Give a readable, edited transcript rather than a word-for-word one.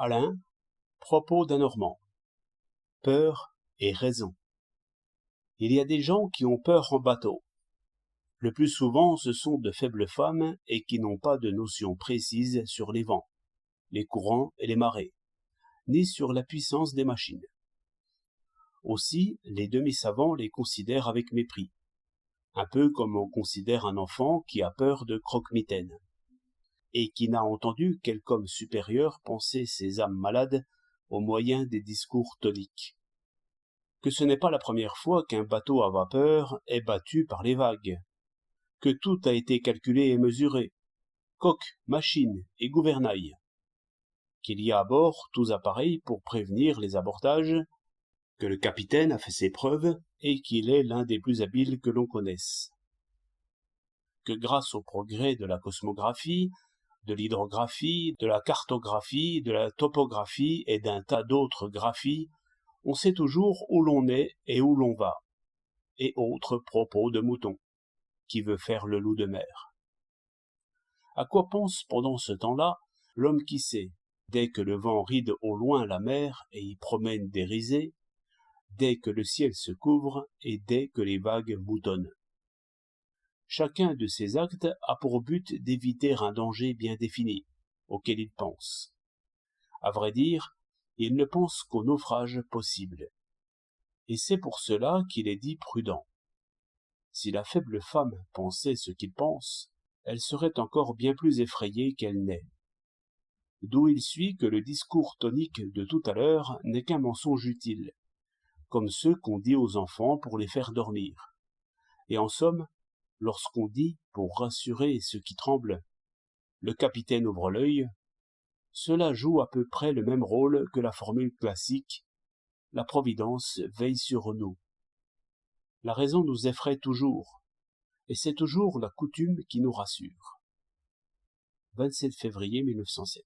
Alain, propos d'un Normand. Peur et raison. Il y a des gens qui ont peur en bateau. Le plus souvent, ce sont de faibles femmes et qui n'ont pas de notion précise sur les vents, les courants et les marées, ni sur la puissance des machines. Aussi, les demi-savants les considèrent avec mépris, un peu comme on considère un enfant qui a peur de croque-mitaine, et qui n'a entendu quelque homme supérieur penser ses âmes malades au moyen des discours toniques. Que ce n'est pas la première fois qu'un bateau à vapeur est battu par les vagues, que tout a été calculé et mesuré, coque, machine et gouvernail, qu'il y a à bord tous appareils pour prévenir les abordages, que le capitaine a fait ses preuves et qu'il est l'un des plus habiles que l'on connaisse. Que grâce au progrès de la cosmographie, de l'hydrographie, de la cartographie, de la topographie et d'un tas d'autres graphies, on sait toujours où l'on est et où l'on va, et autres propos de mouton, qui veut faire le loup de mer. À quoi pense pendant ce temps-là l'homme qui sait, dès que le vent ride au loin la mer et y promène des risées, dès que le ciel se couvre et dès que les vagues moutonnent? Chacun de ces actes a pour but d'éviter un danger bien défini, auquel il pense. À vrai dire, il ne pense qu'au naufrage possible. Et c'est pour cela qu'il est dit prudent. Si la faible femme pensait ce qu'il pense, elle serait encore bien plus effrayée qu'elle n'est. D'où il suit que le discours tonique de tout à l'heure n'est qu'un mensonge utile, comme ceux qu'on dit aux enfants pour les faire dormir. Et en somme, lorsqu'on dit, pour rassurer ceux qui tremblent, le capitaine ouvre l'œil, cela joue à peu près le même rôle que la formule classique, la Providence veille sur nous. La raison nous effraie toujours, et c'est toujours la coutume qui nous rassure. 27 février 1907.